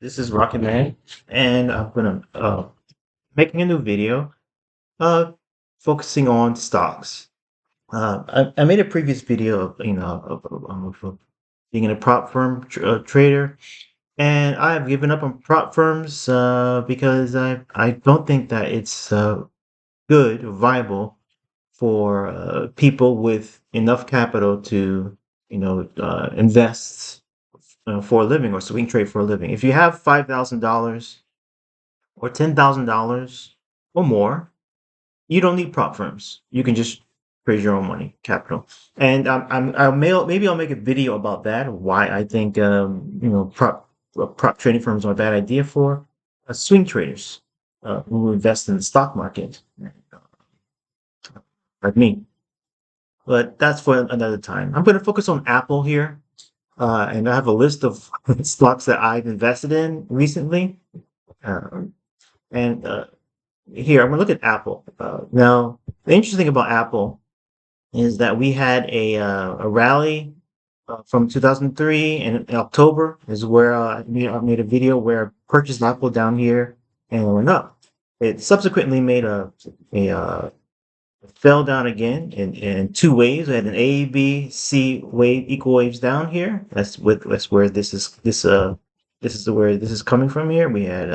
This is Rocket Man, and I'm gonna making a new video uh focusing on stocks. I made a previous video of of being in a prop firm trader, and I have given up on prop firms because I don't think that it's good or viable for people with enough capital to invest for a living or swing trade for a living. If you have $5,000 or $10,000 or more, you don't need prop firms. You can just raise your own money, capital. And maybe I'll make a video about that. Why I think prop trading firms are a bad idea for swing traders who invest in the stock market, like me. But that's for another time. I'm going to focus on Apple here, and I have a list of stocks that I've invested in recently. Uh, and Here, I'm gonna look at Apple. Now, the interesting thing about Apple is that we had a rally from 2003, and in October is where I made a video where I purchased Apple down here and it went up. It subsequently made a fell down again in two waves. We had an A, B, C wave, equal waves down here. That's where this is where this is coming from here. We had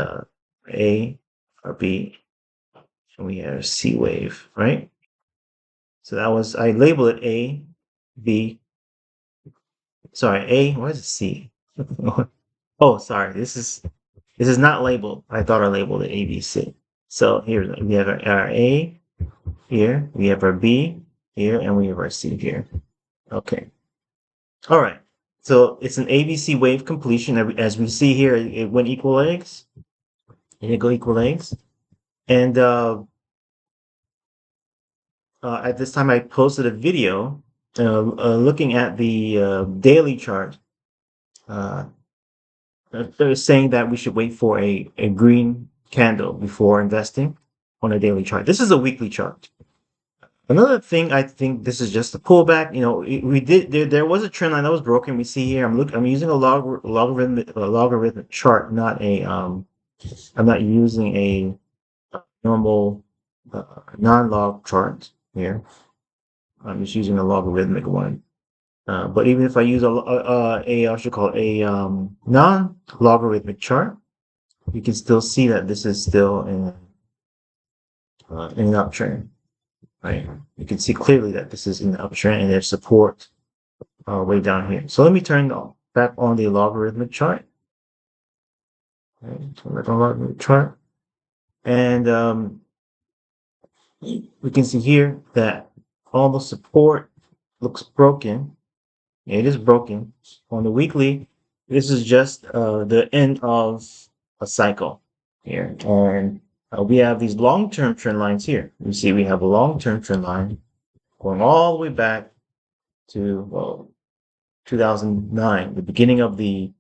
A or B, and we had a C wave, right? So that was, I labeled it A, B, sorry, A, why is it C? Oh, sorry, this is not labeled. I thought I labeled it A, B, C. So here we have our A here, we have our B here, and we have our C here. Okay. All right. So it's an ABC wave completion. As we see here, it went equal legs. It did go equal legs. And at this time, I posted a video looking at the daily chart. Uh, they're saying that we should wait for a green candle before investing on a daily chart. This is a weekly chart. Another thing, I think this is just a pullback. You know, we did there was a trend line that was broken. We see here. I'm using a logarithmic chart, not a I'm not using a normal non-log chart here. I'm just using a logarithmic one. But even if I use I should call it a non-logarithmic chart, you can still see that this is still in an uptrend, right? You can see clearly that this is in the uptrend and there's support way down here. So let me turn back on the logarithmic chart. Okay, turn back on logarithmic chart. And we can see here that all the support looks broken. It is broken. On the weekly, this is just the end of a cycle here. And we have these long-term trend lines here. You see we have a long-term trend line going all the way back to 2009, the beginning of the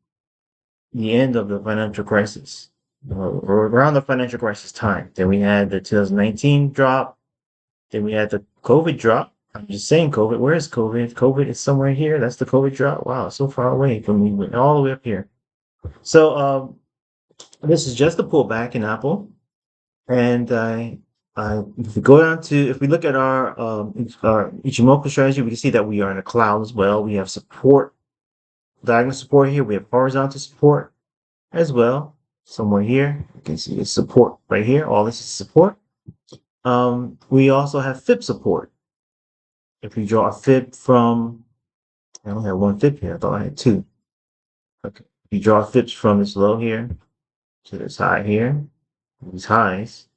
end of the financial crisis, or around the financial crisis time. Then we had the 2019 drop. Then we had the COVID drop. I'm just saying COVID. Where is COVID? COVID is somewhere here. That's the COVID drop. Wow, so far away from me, went all the way up here. So this is just a pullback in Apple, and if we go down to, if we look at our Ichimoku strategy, we can see that we are in a cloud as well. We have support, diagonal support here. We have horizontal support as well, somewhere here. You can see the support right here. All this is support. We also have fib support. If we draw a fib from, I only have one fib here. I thought I had two. Okay. If you draw fibs from this low here to this high here, these highs,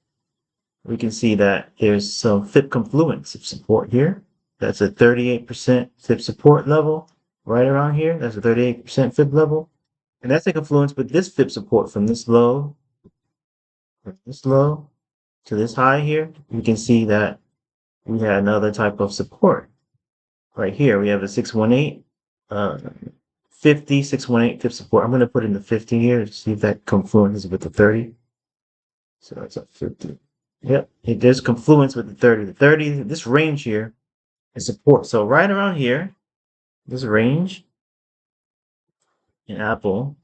we can see that there's some fib confluence of support here. That's a 38% fib support level right around here. That's a 38% fib level. And that's a confluence with this fib support from this low to this high here. You can see that we had another type of support right here. We have a 618, 50, 618 fib support. I'm going to put in the 50 here to see if that confluence with the 30. So that's a 50. Yep, there's confluence with the 30. The 30, this range here is support. So right around here, this range in Apple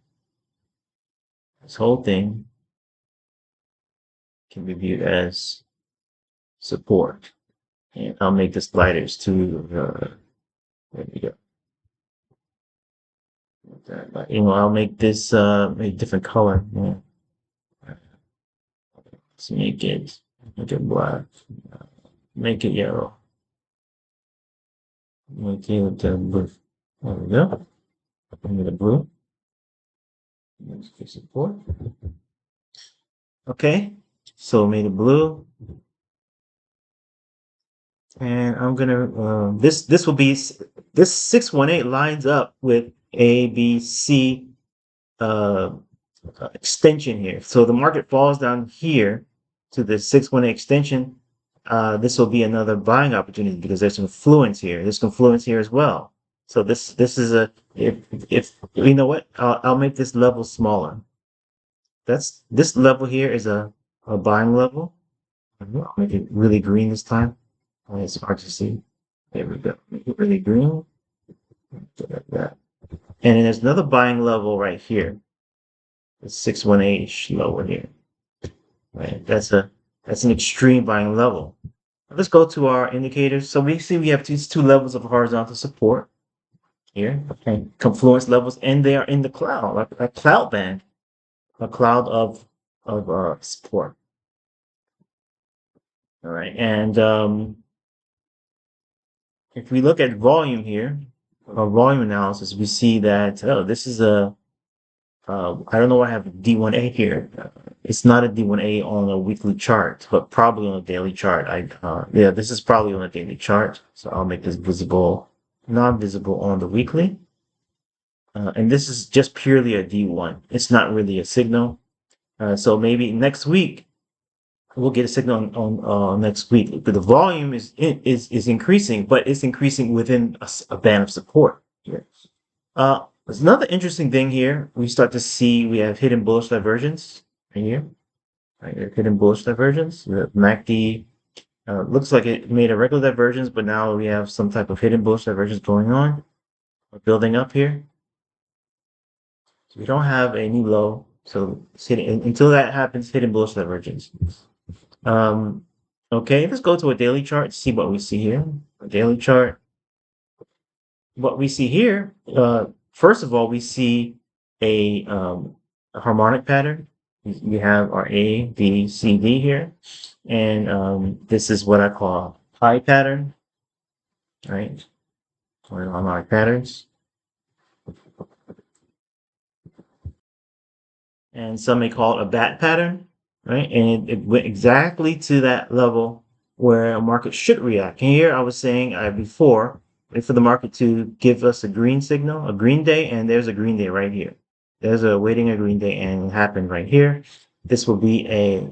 This whole thing can be viewed as support. And I'll make the sliders to, there we go. I'll make this a different color. Yeah. Let's make it black, make it yellow, make it blue. There we go. Make it blue. Let's get support. Okay, so made it blue, and I'm gonna this will be this 618 lines up with ABC uh, extension here. So the market falls down here to the 618 extension. This will be another buying opportunity because there's confluence here. There's confluence here as well. So this is a if you know what, I'll make this level smaller. This level here is a buying level. I'll make it really green this time. It's hard to see. There we go. Make it really green. Like that. And then there's another buying level right here. The 618 lower here. Right. That's an extreme buying level. Let's go to our indicators. So we see we have these two levels of horizontal support here, okay, confluence levels, and they are in the cloud, a cloud band, a cloud of support. All right, and if we look at volume here, volume analysis, we see that this is a I don't know why I have D1A here. It's not a D1A on a weekly chart, but probably on a daily chart. Yeah, this is probably on a daily chart. So I'll make this visible, non-visible on the weekly. And this is just purely a D1. It's not really a signal. So maybe next week we'll get a signal on next week. But the volume is increasing, but it's increasing within a band of support here. There's another interesting thing here. We start to see we have hidden bullish divergence right here. Right here, hidden bullish divergence. The MACD looks like it made a regular divergence, but now we have some type of hidden bullish divergence going on. We're building up here. So we don't have a new low. So it's until that happens, hidden bullish divergence. Okay, let's go to a daily chart to see what we see here. A daily chart. What we see here, first of all, we see a harmonic pattern. We have our A, B, C, D here. And this is what I call high pattern, right? Or harmonic patterns. And some may call it a bat pattern, right? And it went exactly to that level where a market should react. And here I was saying before, wait for the market to give us a green signal, a green day, and there's a green day right here. There's a waiting a green day, and it happened right here. This will be a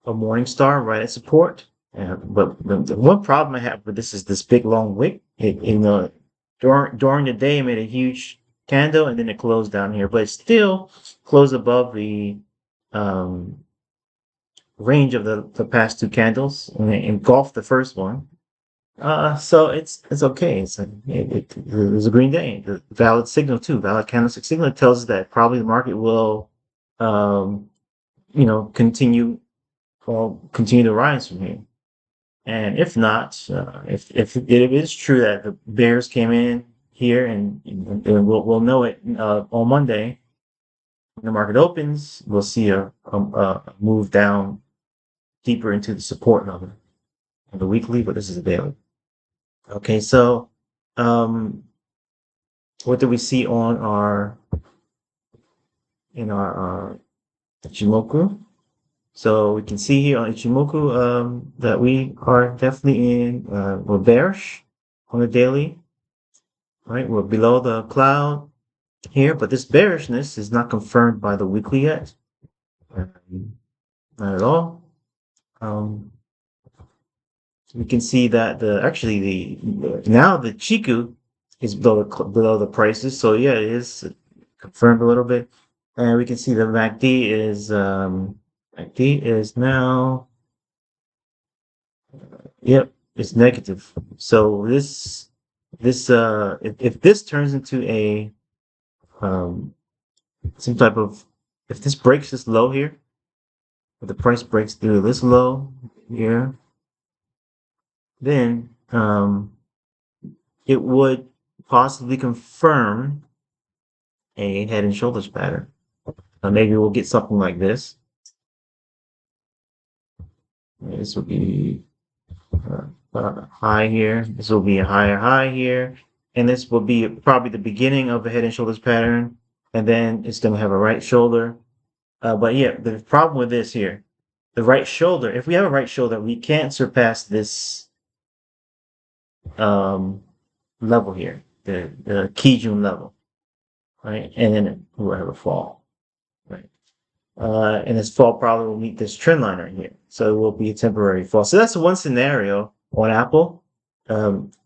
morning star right at support. But the one problem I have with this is this big long wick. During the day, it made a huge candle, and then it closed down here, but it still closed above the range of the past two candles and it engulfed the first one. So it's okay. It was a green day. The valid signal too, valid candlestick signal. It tells us that probably the market will, continue to rise from here. And if not, if it is true that the bears came in here, and we'll know it on Monday when the market opens, we'll see a move down deeper into the support level on the weekly, but this is a daily. Okay, so what do we see on our Ichimoku? So we can see here on Ichimoku that we are definitely we're bearish on the daily, right? We're below the cloud here, but this bearishness is not confirmed by the weekly yet. Not at all. We can see that now the Chiku is below the prices, so yeah, it is confirmed a little bit, and we can see the MACD is now, yep, it's negative. So if this turns into a some type of, if this breaks this low here, if the price breaks through this low here, then it would possibly confirm a head and shoulders pattern. Maybe we'll get something like this. This will be high here. This will be a higher high here. And this will be probably the beginning of a head and shoulders pattern. And then it's going to have a right shoulder. But yeah, the problem with this here, the right shoulder, if we have a right shoulder, we can't surpass this level here, the Kijun level, right? And then we'll have a fall, right? And this fall probably will meet this trend line right here. So it will be a temporary fall. So that's one scenario on Apple.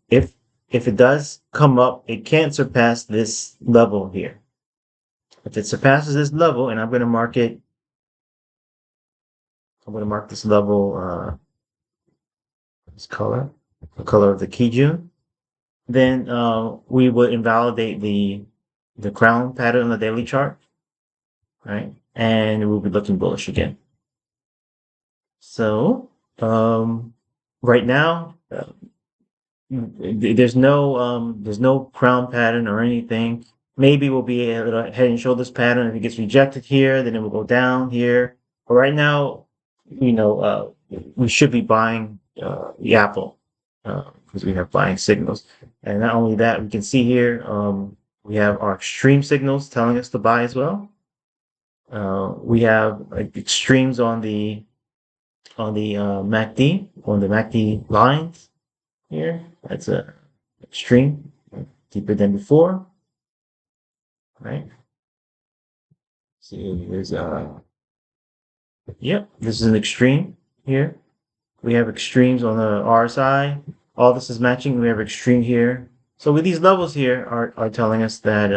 If it does come up, it can't surpass this level here. If it surpasses this level, and I'm going to mark it, I'm going to mark this level, this color, the color of the Kijun, then we would invalidate the crown pattern on the daily chart, right? And we'll be looking bullish again. So right now, there's no crown pattern or anything. Maybe we'll be a little head and shoulders pattern. If it gets rejected here, then it will go down here. But right now, we should be buying the Apple because we have buying signals. And not only that, we can see here we have our extreme signals telling us to buy as well. We have extremes on the MACD, on the MACD lines here. That's a extreme, deeper than before, right? See, there's yep, this is an extreme here. We have extremes on the RSI. All this is matching. We have extreme here. So with these levels here are telling us that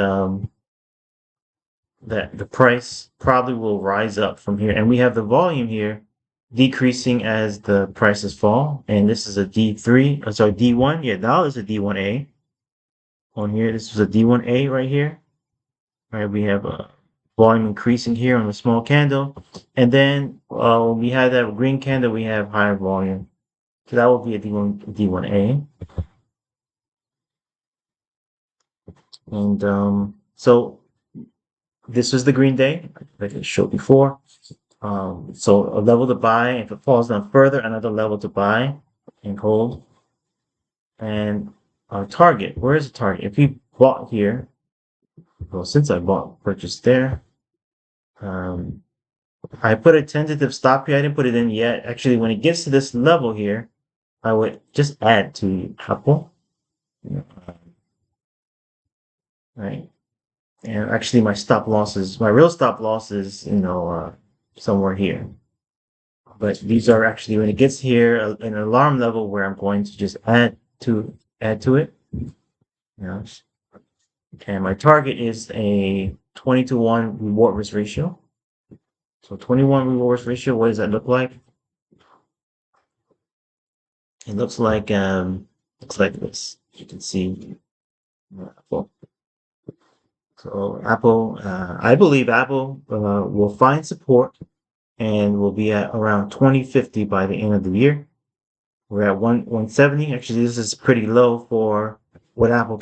that the price probably will rise up from here, and we have the volume here decreasing as the prices fall. And this is a D3, sorry, D1. Yeah, now there's a D1A on here. This was a D1A right here. All right, we have a volume increasing here on the small candle, and then when we have that green candle, we have higher volume. So that will be a D1A. And so this was the green day, like I showed before. So a level to buy. If it falls down further, another level to buy and hold. And our target, where is the target? If we bought here, well, since I purchased there, I put a tentative stop here. I didn't put it in yet. Actually, when it gets to this level here, I would just add to Apple. Right. And actually my real stop loss is, somewhere here. But these are actually, when it gets here, an alarm level where I'm going to just add to it. And my target is a 20-to-1 reward risk ratio. So 21 reward risk ratio, what does that look like? It looks like this. You can see Apple. So Apple, I believe Apple will find support and will be at around 2050 by the end of the year. We're at 170. Actually, this is pretty low for what Apple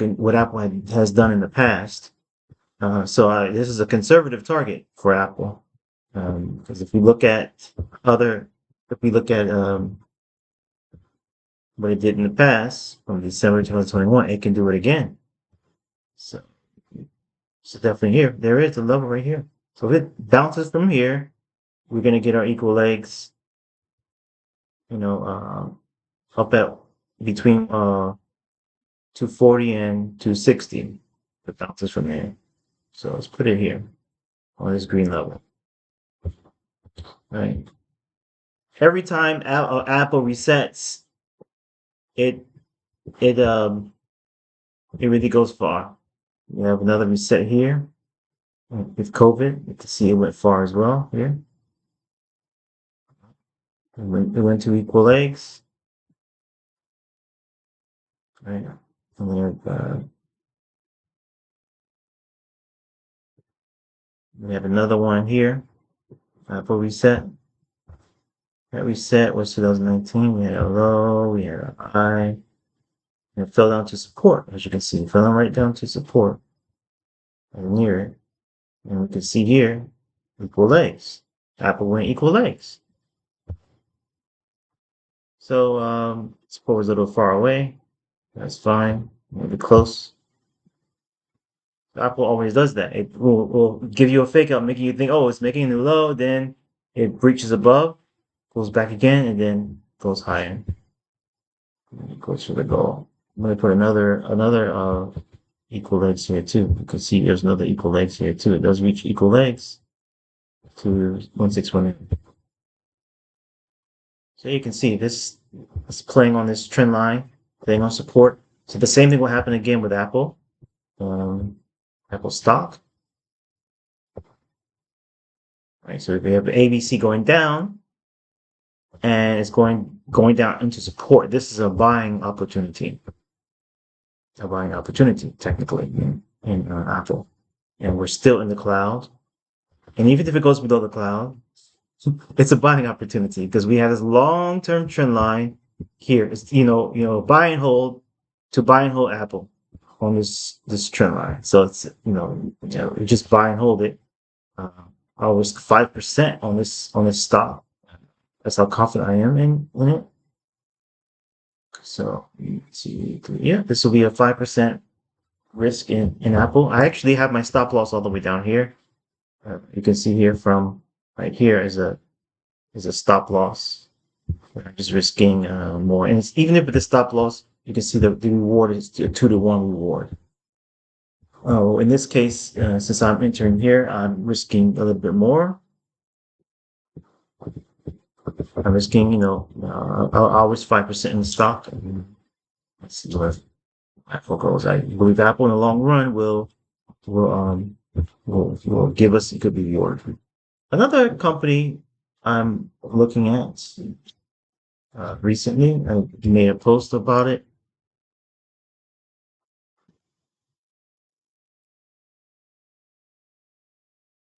has done in the past. So this is a conservative target for Apple, because if we look at what it did in the past from December 2021, it can do it again. So definitely here, there is a level right here. So if it bounces from here, we're gonna get our equal legs, up at between 240 and 260. It bounces from there. So let's put it here on this green level. Right. Every time Apple resets, it really goes far. We have another reset here with COVID. You can see it went far as well here. It went to equal legs. Right. And we have We have another one here. Apple reset. That reset was 2019. We had a low, we had a high, and it fell down to support, as you can see. It fell down right down to support and near it. And we can see here, equal legs. Apple went equal legs. So support was a little far away. That's fine. Maybe close. Apple always does that. It will give you a fake out, making you think, oh, it's making a new low, then it breaches above, goes back again, and then goes higher. It goes for the goal. I'm gonna put another equal legs here too. You can see there's another equal legs here too. It does reach equal legs to 161. So you can see this is playing on this trend line, playing on support. So the same thing will happen again with Apple. Apple stock. Right, so we have ABC going down, and it's going down into support. This is a buying opportunity. A buying opportunity, technically, in Apple. And we're still in the cloud. And even if it goes below the cloud, it's a buying opportunity because we have this long-term trend line here. It's buy and hold to buy and hold Apple on this trend line. So it's you just buy and hold it. I was 5% on this stock. That's how confident I am in it. So yeah, this will be a 5% risk in Apple. I actually have my stop loss all the way down here. You can see here from right here is a stop loss. I'm just risking more, and even if with the stop loss, you can see the reward is a 2-to-1 reward. Oh, in this case, since I'm entering here, I'm risking a little bit more. I'm risking, I'll risk 5% in the stock. Let's see where Apple goes. I believe Apple in the long run will give us a good reward. Another company I'm looking at recently, I made a post about it,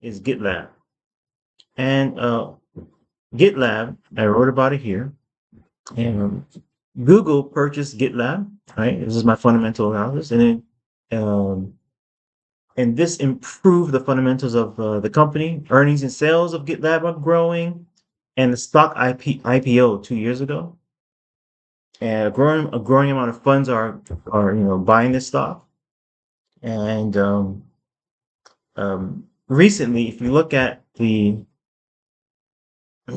is Gitlab. And Gitlab, I wrote about it here. And Google purchased Gitlab, right? This is my fundamental analysis. And this improved the fundamentals of the company. Earnings and sales of Gitlab are growing. And the stock IPO 2 years ago. And a growing amount of funds are buying this stock. And recently, if you look at the I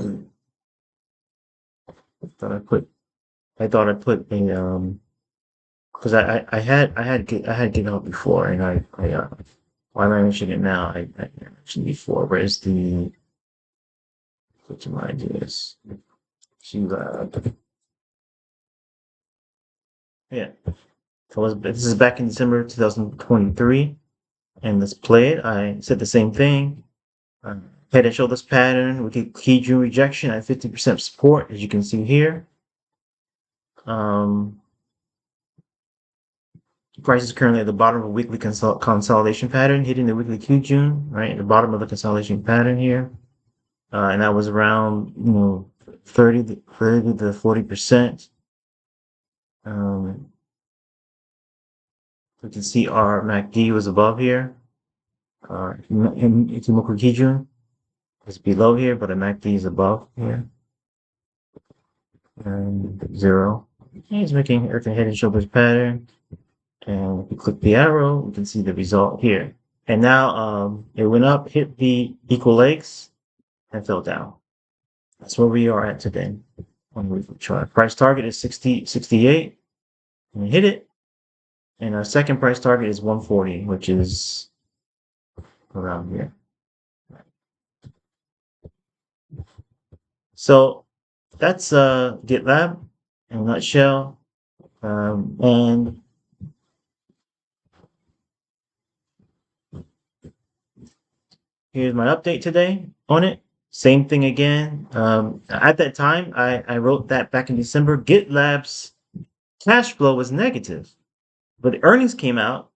thought I put a because I had GitHub before, and why am I mentioning it now? I mentioned before. Where's the what my ideas? Yeah. So this is back in December 2023, and let's play it. I said the same thing. Head and shoulders pattern. We get key June rejection at 50% support, as you can see here. Price is currently at the bottom of a weekly consolidation pattern, hitting the weekly Q June, right at the bottom of the consolidation pattern here, and that was around 30 to 40%. We can see our MACD was above here. Ichimoku Kijun is below here, but the MACD is above here. And 0. It's making Earth and Head and Shoulders pattern. And if we click the arrow, we can see the result here. And now it went up, hit the equal legs, and fell down. That's where we are at today on the weekly chart. Price target is 68, and we hit it. And our second price target is 140, which is around here. So that's GitLab in a nutshell. And here's my update today on it. Same thing again. At that time, I wrote that back in December. GitLab's cash flow was negative, but the earnings came out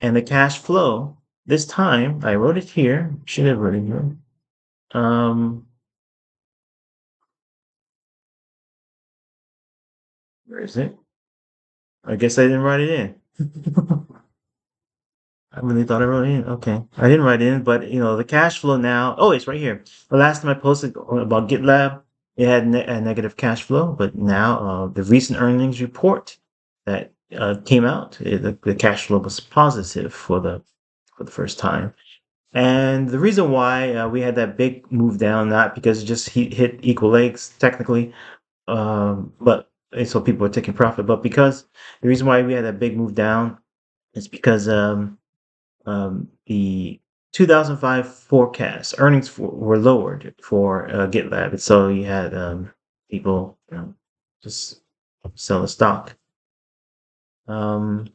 and the cash flow this time I wrote it here. Should have written it here. Where is it? I guess I didn't write it in. I really thought I wrote it in. Okay. I didn't write it in, but the cash flow now. Oh, it's right here. The last time I posted about GitLab, it had a negative cash flow, but now the recent earnings report that came out, the cash flow was positive for the first time. And the reason why we had that big move down, not because it just hit equal legs technically, but so people are taking profit, but because the reason why we had that big move down is because the 2005 forecast earnings were lowered for GitLab, and so you had people just sell the stock. Um,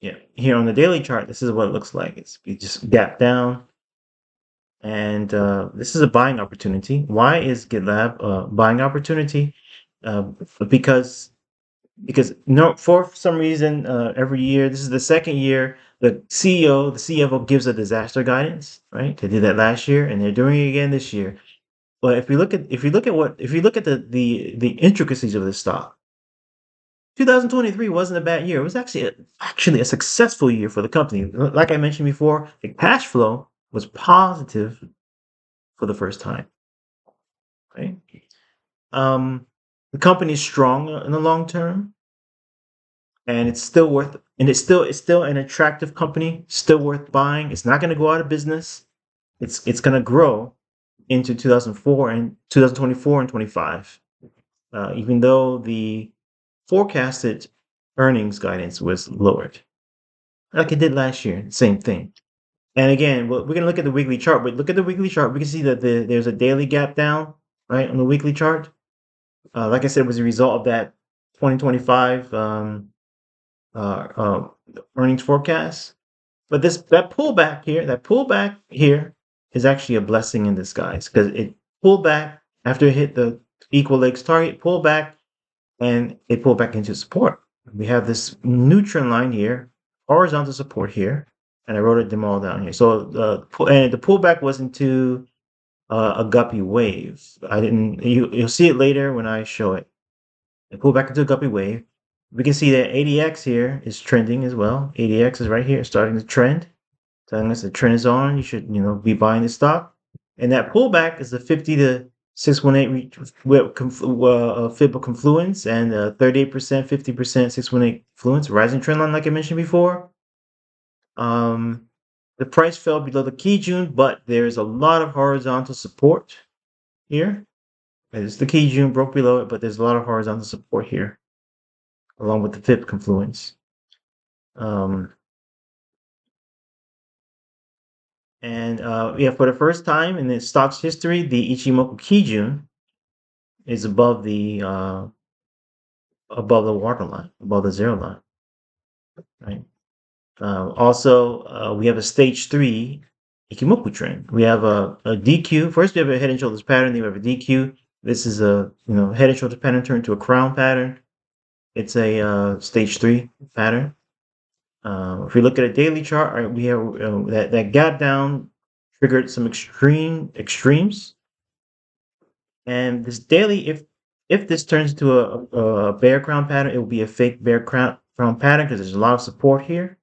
yeah, here on the daily chart, this is what it looks like. It just gap down, and this is a buying opportunity. Why is GitLab a buying opportunity? Uh, because no, for some reason, every year, this is the second year, the CEO, the CFO gives a disaster guidance, right? They did that last year, and they're doing it again this year. But if you look at the intricacies of this stock, 2023 wasn't a bad year. It was actually a successful year for the company. Like I mentioned before, the cash flow was positive for the first time, right? Um, the company is strong in the long term, and it's still an attractive company, still worth buying. It's not going to go out of business. It's going to grow into 2004 and 2024 and 25. Even though the forecasted earnings guidance was lowered, like it did last year, same thing. And again, we're going to look at the weekly chart, but look at the weekly chart. We can see that there's a daily gap down, right, on the weekly chart. Like I said, it was a result of that 2025 uh, uh, earnings forecast. But that pullback here is actually a blessing in disguise because it pulled back after it hit the equal legs target, pulled back, and it pulled back into support. We have this new trend line here, horizontal support here, and I wrote them all down here. So the pullback was into a guppy wave. I didn't. You'll see it later when I show it. It pulled back into a guppy wave. We can see that ADX here is trending as well. ADX is right here, starting to trend. So unless the trend is on, you should be buying the stock. And that pullback is the 50 to 618 fib confluence and 38%, 50%, 618 confluence, rising trend line, like I mentioned before. The price fell below the key June, but there's a lot of horizontal support here. As the key June broke below it, but there's a lot of horizontal support here, along with the fib confluence. Um, And yeah, for the first time in the stock's history, the Ichimoku Kijun is above the waterline, above the zero line, right? Also, we have a stage three Ikimoku trend. We have a DQ. First, we have a head and shoulders pattern. Then we have a DQ. This is a head and shoulders pattern turned to a crown pattern. It's a stage three pattern. If we look at a daily chart, right, we have that gap down triggered some extremes. And this daily, if this turns into a bear crown pattern, it will be a fake bear crown pattern because there's a lot of support here.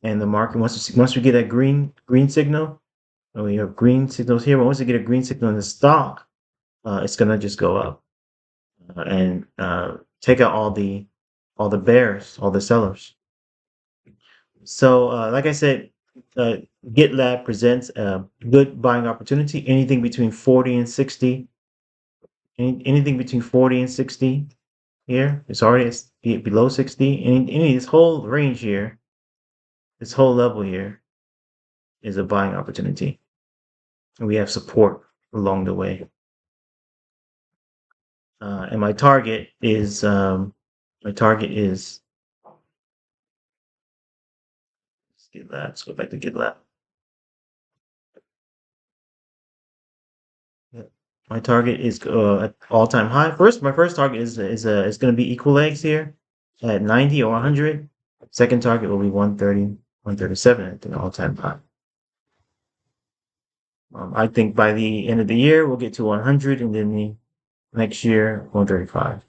And the market once we get that green signal, and we have green signals here. But once we get a green signal in the stock, it's gonna just go up and take out all the bears, all the sellers. So, like I said, uh, GitLab presents a good buying opportunity. Anything between 40 and 60 here. It's already below 60. Any this whole range here, this whole level here is a buying opportunity. And we have support along the way. And my target is GitLab. Let's go back to GitLab. Yeah. My target is at all-time high. My first target is going to be equal legs here at 90 or 100. Second target will be 130. 137 at the all-time high. I think by the end of the year we'll get to 100, and then the next year 135.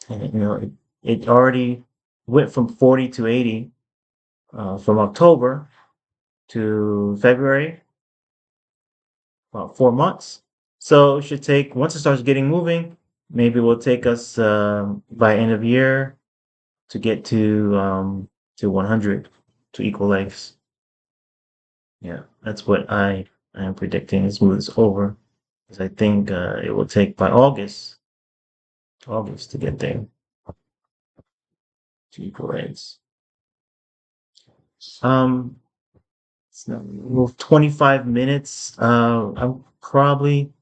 And it already went from 40 to 80 from October to February, about 4 months. So it should take, once it starts getting moving, maybe it will take us by end of year to get to 100, to equal lengths. Yeah, that's what I am predicting as move this over, because I think it will take by August to get there to equal lengths. Um, so well, 25 minutes. I probably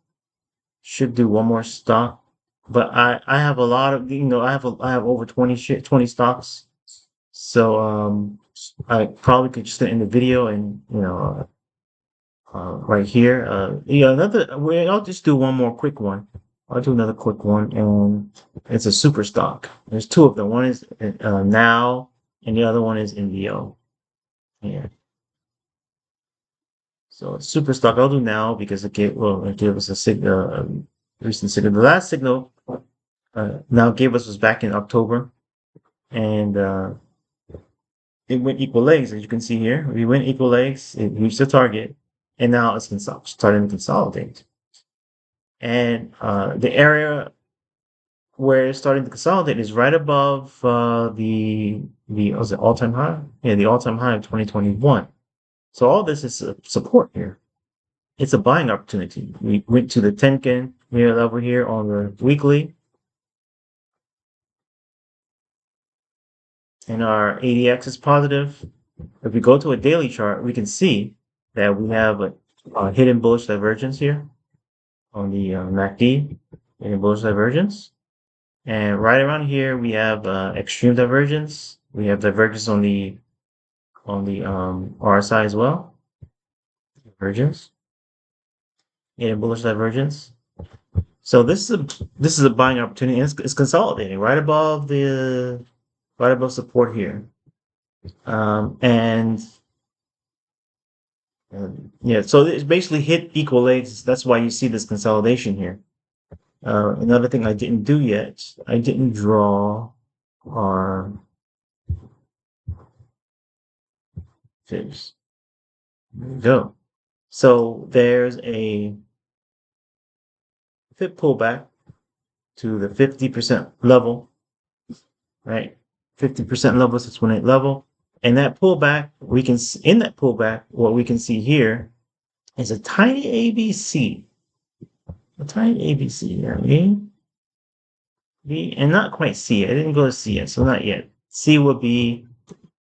should do one more stock, but I have a lot of, I have over 20 stocks. So I probably could just end the video and right here. Yeah, I'll just do one more quick one. I'll do another quick one, and it's a super stock. There's two of them. One is now, and the other one is NVO. Yeah. So super stock I'll do now because it gave us a recent signal. The last signal now gave us was back in October, and it went equal legs, as you can see here. We went equal legs, it reached the target, and now it's starting to consolidate. And the area where it's starting to consolidate is right above the was it all-time high? Yeah, the all-time high of 2021. So all this is support here. It's a buying opportunity. We went to the Tenkan level here on the weekly, and our ADX is positive. If we go to a daily chart, we can see that we have a hidden bullish divergence here on the MACD, hidden bullish divergence. And right around here, we have extreme divergence. We have divergence on the RSI as well. Divergence, hidden bullish divergence. So this is a buying opportunity. And it's consolidating right above support here. And yeah, so it's basically hit equal legs. That's why you see this consolidation here. Another thing I didn't do yet, I didn't draw our fibs. There we go. So there's a fib pullback to the 50% level, right? 50% level, 618 level. And that pullback, in that pullback, what we can see here is a tiny ABC. A tiny ABC here. B, and not quite C. I didn't go to C yet, so not yet. C will be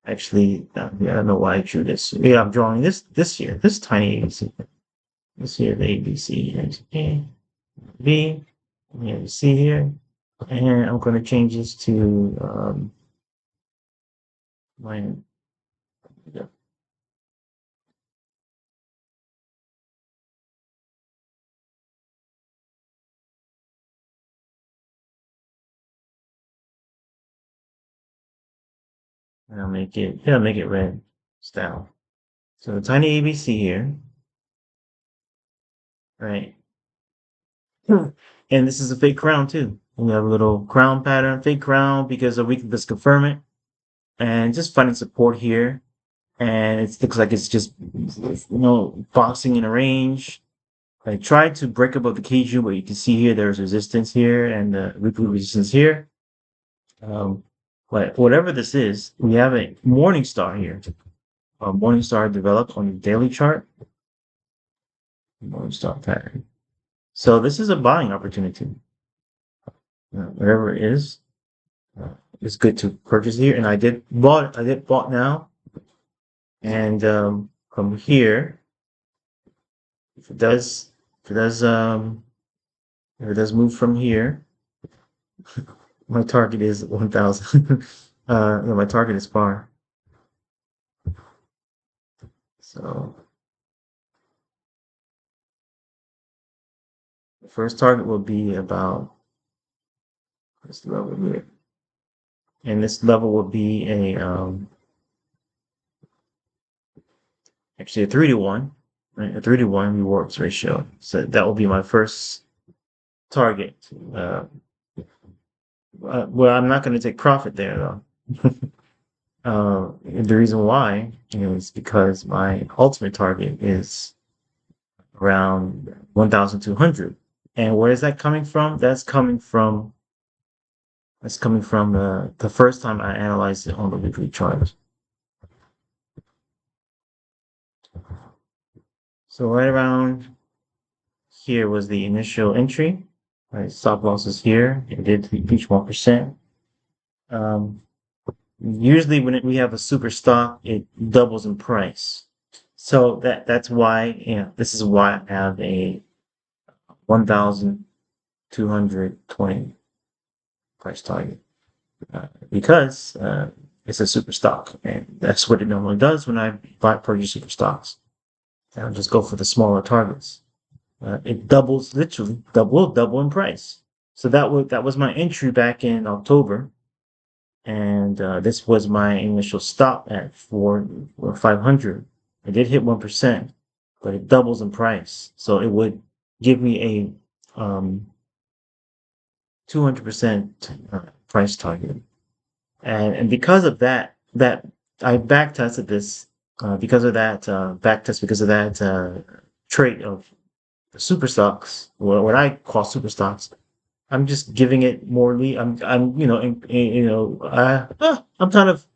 actually, I don't know why I drew this. Yeah, I'm drawing this here, this tiny ABC. This here, the ABC. Here's A, B, we have C here. And I'm going to change this to my, yeah. And I'll make it red style. So the tiny ABC here, right? And this is a fake crown too. We have a little crown pattern, fake crown, because a week of this confirm it. And just finding support here. And it looks like it's just, boxing in a range. I tried to break above the Keiju, but you can see here there's resistance here and weekly resistance here. But whatever this is, we have a morning star here. A morning star developed on the daily chart. Morning star pattern. So this is a buying opportunity. Whatever it is, it's good to purchase here. And I did bought now. And from here, if it does move from here, my target is 1,000. No, my target is far. So the first target will be about this level here, and this level will be actually a 3-to-1, right? A 3-to-1 rewards ratio. So that will be my first target. Well, I'm not going to take profit there though. The reason why is because my ultimate target is around 1,200. And where is that coming from? That's coming from the first time I analyzed it on the weekly chart. So right around here was the initial entry. Right, stop loss is here. It did reach 1%. Um, Usually when we have a super stock, it doubles in price. So that's why, this is why I have a 1,220 price target. Because it's a super stock, and that's what it normally does when I buy purchase super stocks. I'll just go for the smaller targets. It doubles, literally double in price. So that was my entry back in October, and this was my initial stop at 4 or 500. It did hit 1%, but it doubles in price. So it would give me a 200% price target. And because of that I back tested this because of that back test because of that trait of super stocks, or what I call super stocks. I'm just giving it more lead. I'm I'm kind of,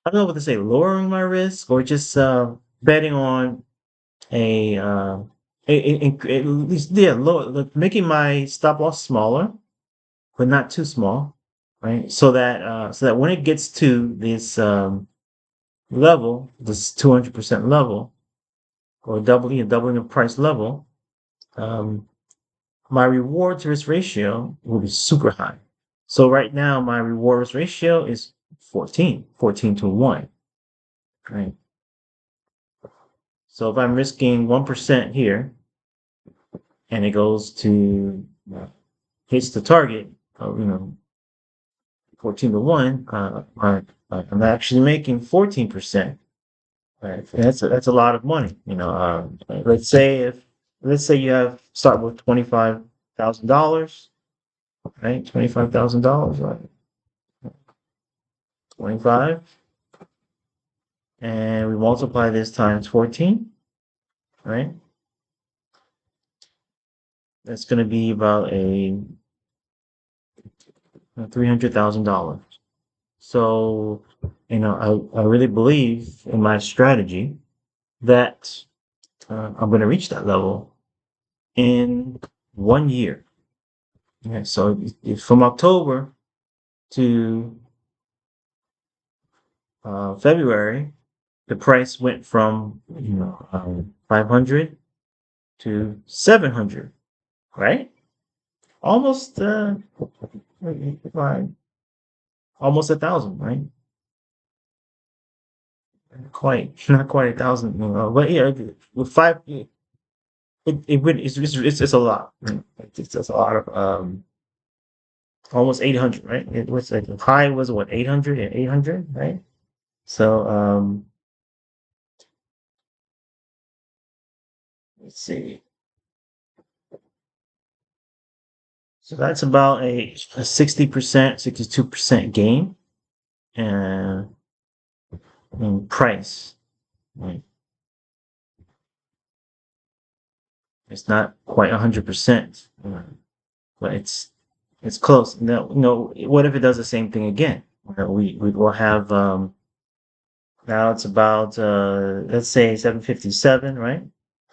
I don't know what to say, lowering my risk, or just betting on at least, yeah, low, like making my stop loss smaller, but not too small, right? So that when it gets to this level, this 200% level, or doubling the price level, um, my reward to risk ratio will be super high. So right now, my reward risk ratio is 14 to 1, right? So if I'm risking 1% here, and it goes to hits the target of 14 to 1, I'm actually making 14%. Right. That's a lot of money. Let's say you start with $25,000, right? $25,000, right? 25, and we multiply this times 14, right? That's going to be about a $300,000. So, I really believe in my strategy that I'm going to reach that level in 1 year. Okay, so if from October to February, the price went from 500 to 700, right? Almost like, almost 1,000, right? Not quite 1,000, but yeah, with five, it's a lot. It's a lot of almost 800, right? It was like the high was what, 800 and 800, right? So let's see. So that's about a 60%, 62% gain and in price. Right? It's not quite 100%, but it's close. No, what if it does the same thing again? We will have now it's about let's say 757, right?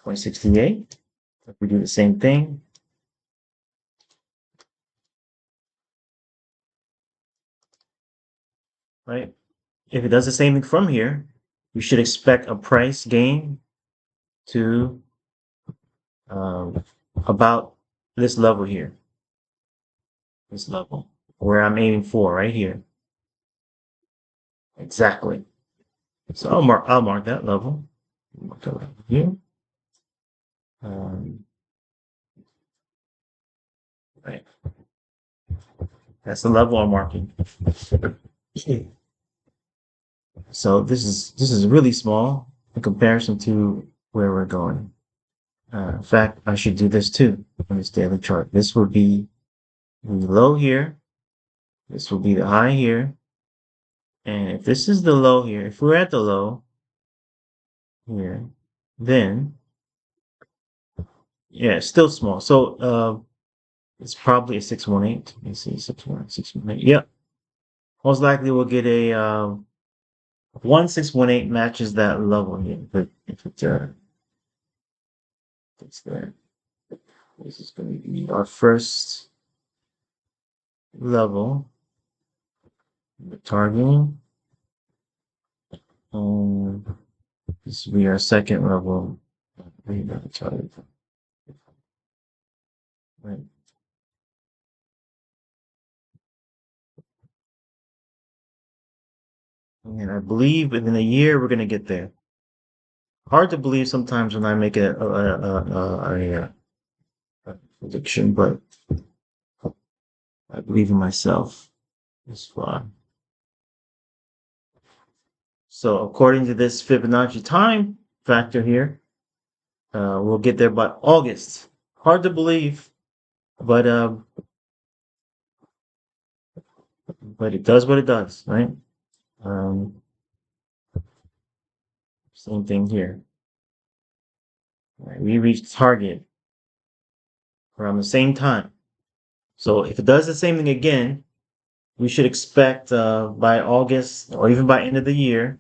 0.68. If we do the same thing, right? If it does the same thing from here, we should expect a price gain to um, about this level here, this level where I'm aiming for right here. Exactly. So I'll mark that level. Mark that level here. Um, right. That's the level I'm marking. So this is really small in comparison to where we're going. In fact, I should do this too on this daily chart. This will be the low here. This will be the high here. And if this is the low here, if we're at the low here, then yeah, it's still small. So it's probably a 618. Let me see, 618, 618. Yep. Most likely we'll get a 1618 matches that level here. But if it's there. This is going to be our first level. The targeting. This will be our second level. Right. And I believe within a year we're going to get there. Hard to believe sometimes when I make a prediction, but I believe in myself this far. So according to this Fibonacci time factor here, we'll get there by August. Hard to believe, but it does what it does, right? Same thing here. Right, we reached target around the same time. So if it does the same thing again, we should expect by August or even by end of the year,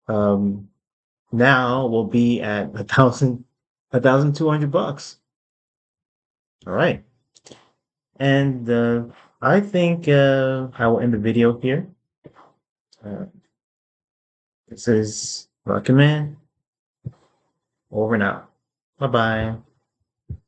now we'll be at $1,200. All right. And I think I will end the video here. This is Rocketman. Over now. Bye bye.